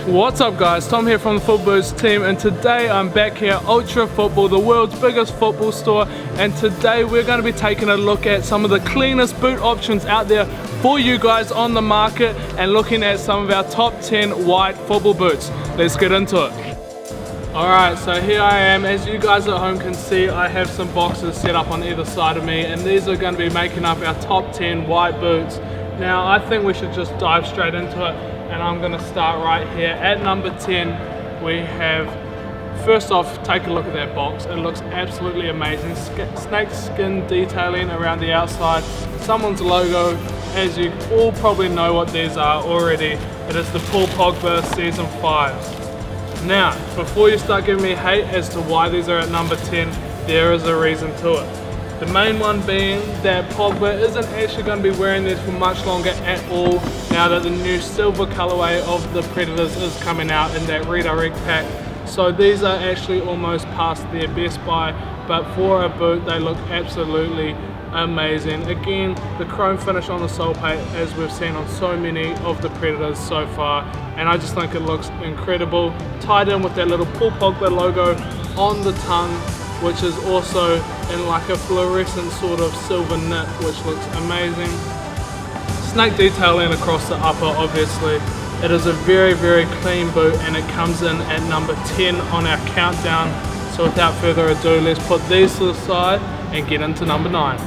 What's up guys, Tom here from the Football Boots team, and today I'm back here at Ultra Football, the world's biggest football store, and today we're going to be taking a look at some of the cleanest boot options out there for you guys on the market and looking at some of our top 10 white football boots. Let's get into it. Alright, so here I am. As you guys at home can see, I have some boxes set up on either side of me, and these are going to be making up our top 10 white boots. Now I think we should just dive straight into it, and I'm going to start right here. At number 10 we have, first off, take a look at that box. It looks absolutely amazing. Snake skin detailing around the outside, someone's logo. As you all probably know what these are already, it is the Pogba Season 5s. Now, before you start giving me hate as to why these are at number 10, there is a reason to it. The main one being that Pogba isn't actually going to be wearing these for much longer at all, now that the new silver colorway of the Predators is coming out in that redirect pack. So these are actually almost past their best buy, but for a boot they look absolutely amazing. Again, the chrome finish on the sole plate, as we've seen on so many of the Predators so far, and I just think it looks incredible. Tied in with that little Pogba logo on the tongue, which is also in like a fluorescent sort of silver knit, which looks amazing. Snake detailing across the upper, obviously. It is a very, very clean boot, and it comes in at number 10 on our countdown. So without further ado, let's put these to the side and get into number 9.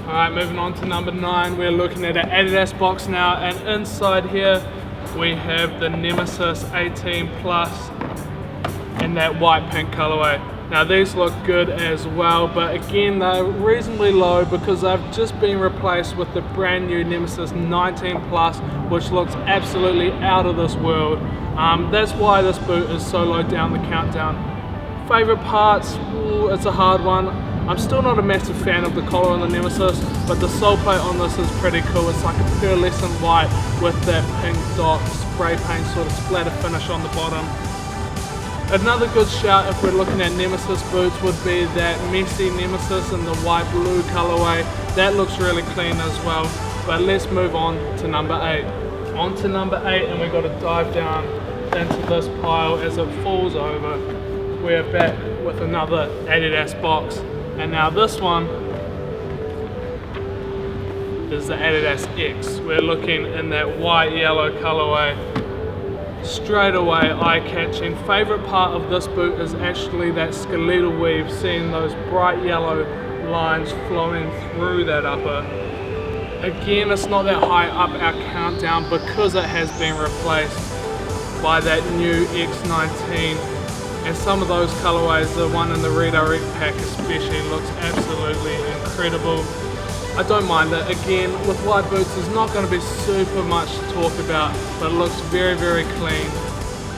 Alright, moving on to number 9, we're looking at an Adidas box now, and inside here we have the Nemesis 18 Plus in that white pink colorway. Now these look good as well, but again they're reasonably low because they've just been replaced with the brand new Nemesis 19 Plus, which looks absolutely out of this world. That's why this boot is so low down the countdown. Favorite parts? Ooh, it's a hard one. I'm still not a massive fan of the collar on the Nemesis, but the sole plate on this is pretty cool. It's like a pearlescent white with that pink dot spray paint sort of splatter finish on the bottom. Another good shout if we're looking at Nemesis boots would be that Messi Nemesis in the white blue colorway. That looks really clean as well. But let's move on to number 8. On to number 8, and we've got to dive down into this pile as it falls over. We're back with another Adidas box. And now this one is the Adidas X. We're looking in that white yellow colorway. Straight away eye-catching. Favorite part of this boot is actually that skeletal weave, seeing those bright yellow lines flowing through that upper. Again, it's not that high up our countdown because it has been replaced by that new X19. And some of those colorways, the one in the redirect pack especially, looks absolutely incredible. I don't mind it. Again, with white boots, there's not going to be super much to talk about, but it looks very, very clean.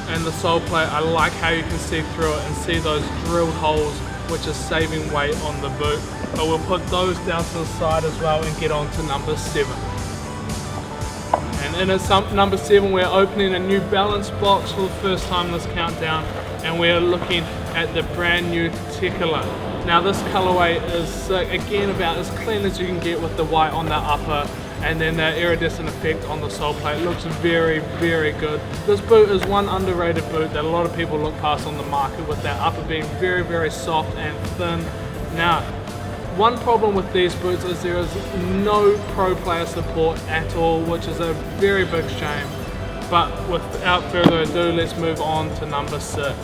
And the sole plate, I like how you can see through it and see those drilled holes, which is saving weight on the boot. But we'll put those down to the side as well and get on to number 7. And in number 7, we're opening a New Balance box for the first time this countdown, and we're looking at the brand new Tequila. Now this colorway is again about as clean as you can get with the white on the upper, and then that iridescent effect on the sole plate. Looks very, very good. This boot is one underrated boot that a lot of people look past on the market, with that upper being very, very soft and thin. Now, one problem with these boots is there is no pro player support at all, which is a very big shame. But without further ado, let's move on to number 6.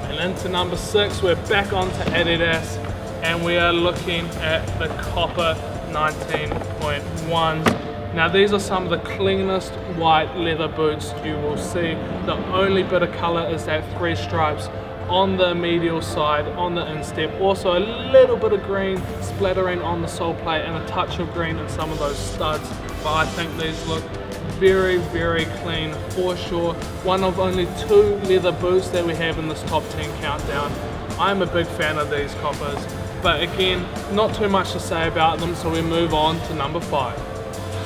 And into number 6, we're back onto Adidas, and we are looking at the Copper 19.1s. Now these are some of the cleanest white leather boots you will see. The only bit of color is that 3 stripes on the medial side, on the instep. Also a little bit of green splattering on the sole plate, and a touch of green in some of those studs. But I think these look very, very clean for sure. One of only 2 leather boots that we have in this top 10 countdown. I'm a big fan of these Coppers, but again, not too much to say about them, so we move on to number 5.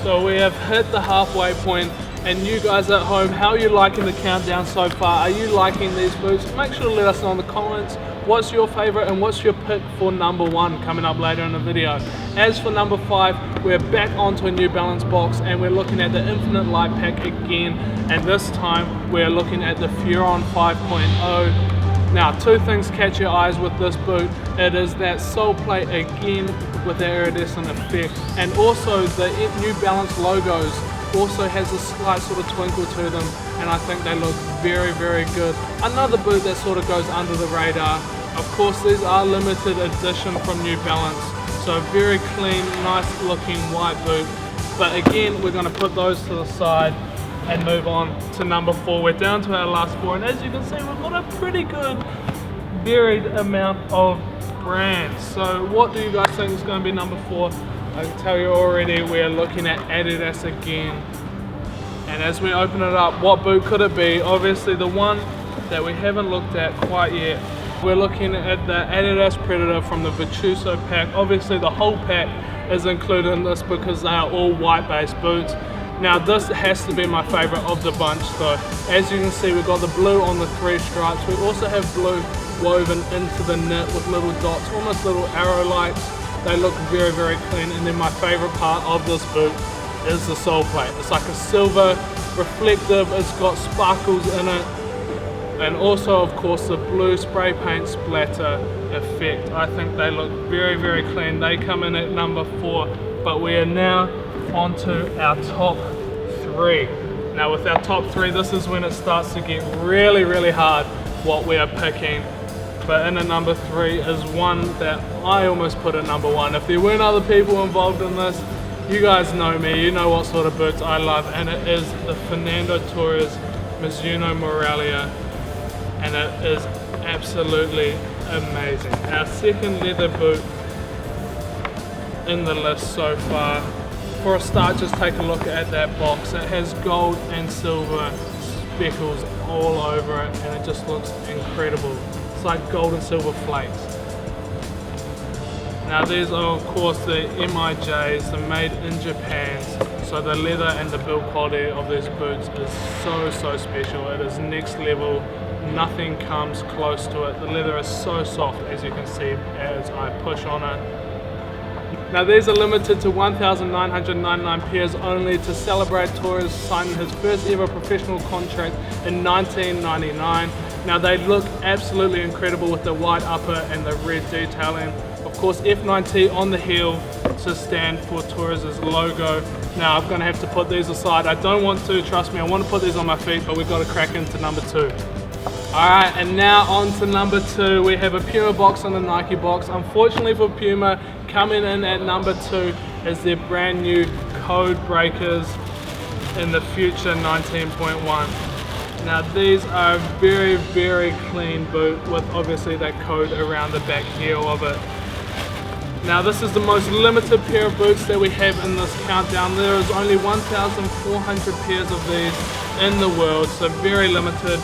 So we have hit the halfway point, and you guys at home, how are you liking the countdown so far? Are you liking these boots? Make sure to let us know in the comments, what's your favorite and what's your pick for number 1 coming up later in the video. As for number 5, we're back onto a New Balance box and we're looking at the Infinite Light Pack again, and this time we're looking at the Fearon 5.0. Now, 2 things catch your eyes with this boot. It is that sole plate again with the iridescent effect, and also the New Balance logos also has a slight sort of twinkle to them, and I think they look very, very good. Another boot that sort of goes under the radar. Of course, these are limited edition from New Balance, so very clean, nice looking white boot. But again, we're going to put those to the side and move on to number 4. We're down to our last 4, and as you can see, we've got a pretty good varied amount of brands. So what do you guys think is going to be number 4? I can tell you already, we're looking at Adidas again. And as we open it up, what boot could it be? Obviously the one that we haven't looked at quite yet. We're looking at the Adidas Predator from the Virtuoso pack. Obviously the whole pack is included in this because they are all white based boots. Now this has to be my favorite of the bunch though. As you can see, we've got the blue on the 3 stripes. We also have blue woven into the knit with little dots, almost little arrow lights. They look very, very clean. And then my favorite part of this boot is the sole plate. It's like a silver, reflective, it's got sparkles in it. And also of course the blue spray paint splatter effect. I think they look very, very clean. They come in at number 4, but we are now onto our top 3. Now with our top 3, this is when it starts to get really, really hard what we are picking. But in at number 3 is one that I almost put at number 1. If there weren't other people involved in this, you guys know me, you know what sort of boots I love, and it is the Fernando Torres Mizuno Moralia, and it is absolutely amazing. Our second leather boot in the list so far. For a start, just take a look at that box. It has gold and silver speckles all over it, and it just looks incredible. It's like gold and silver flakes. Now these are of course the MIJs, the made in Japan. So the leather and the build quality of these boots is so special. It is next level. Nothing comes close to it. The leather is so soft, as you can see as I push on it. Now these are limited to 1,999 pairs only to celebrate Torres signing his first ever professional contract in 1999. Now they look absolutely incredible with the white upper and the red detailing. Of course F9T on the heel to stand for Torres' logo. Now I'm going to have to put these aside. I don't want to, trust me, I want to put these on my feet, but we've got to crack into number 2. Alright, and now on to number 2. We have a Puma box and a Nike box. Unfortunately for Puma, coming in at number 2 is their brand new Code Breakers in the Future 19.1. Now these are a very, very clean boot with obviously that code around the back heel of it. Now this is the most limited pair of boots that we have in this countdown. There is only 1,400 pairs of these in the world, so very limited.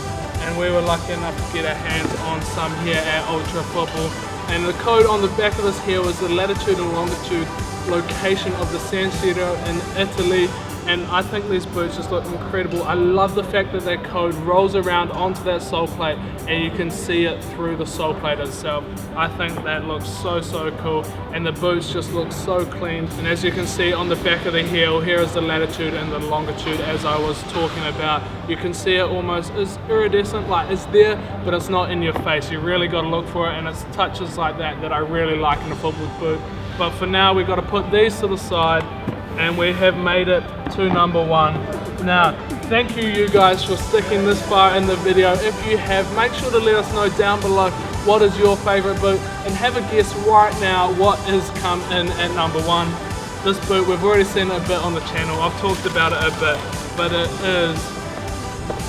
And we were lucky enough to get our hands on some here at Ultra Football. And the code on the back of this heel is the latitude and longitude location of the San Siro in Italy. And I think these boots just look incredible. I love the fact that that code rolls around onto that sole plate and you can see it through the sole plate itself. I think that looks so cool, and the boots just look so clean. And as you can see on the back of the heel, here is the latitude and the longitude as I was talking about. You can see it almost is iridescent, like it's there, but it's not in your face. You really got to look for it, and it's touches like that I really like in a football boot. But for now, we've got to put these to the side, and we have made it to number 1. Now, thank you guys for sticking this far in the video. If you have, make sure to let us know down below what is your favorite boot, and have a guess right now what is come in at number 1. This boot, we've already seen it a bit on the channel. I've talked about it a bit, but it is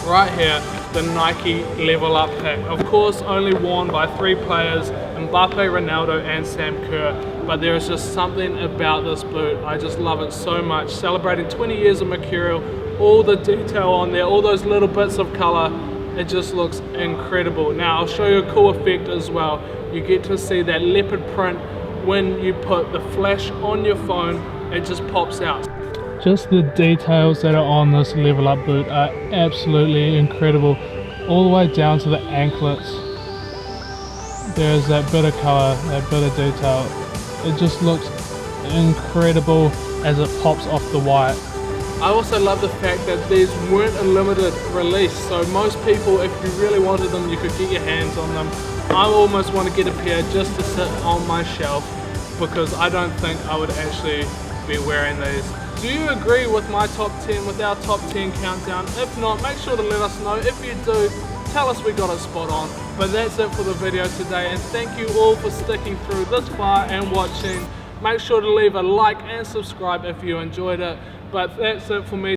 right here, the Nike Level Up pack. Of course, only worn by 3 players, Mbappe, Ronaldo, and Sam Kerr. But there is just something about this boot. I just love it so much. Celebrating 20 years of Mercurial, all the detail on there, all those little bits of color, it just looks incredible. Now I'll show you a cool effect as well. You get to see that leopard print when you put the flash on your phone, it just pops out. Just the details that are on this Level Up boot are absolutely incredible. All the way down to the anklets. There's that bit of colour, that bit of detail. It just looks incredible as it pops off the white. I also love the fact that these weren't a limited release, so most people, if you really wanted them, you could get your hands on them. I almost want to get a pair just to sit on my shelf because I don't think I would actually be wearing these. Do you agree with my top 10, with our top 10 countdown? If not, make sure to let us know. If you do, tell us we got it spot on. But that's it for the video today, and thank you all for sticking through this far and watching. Make sure to leave a like and subscribe if you enjoyed it. But that's it for me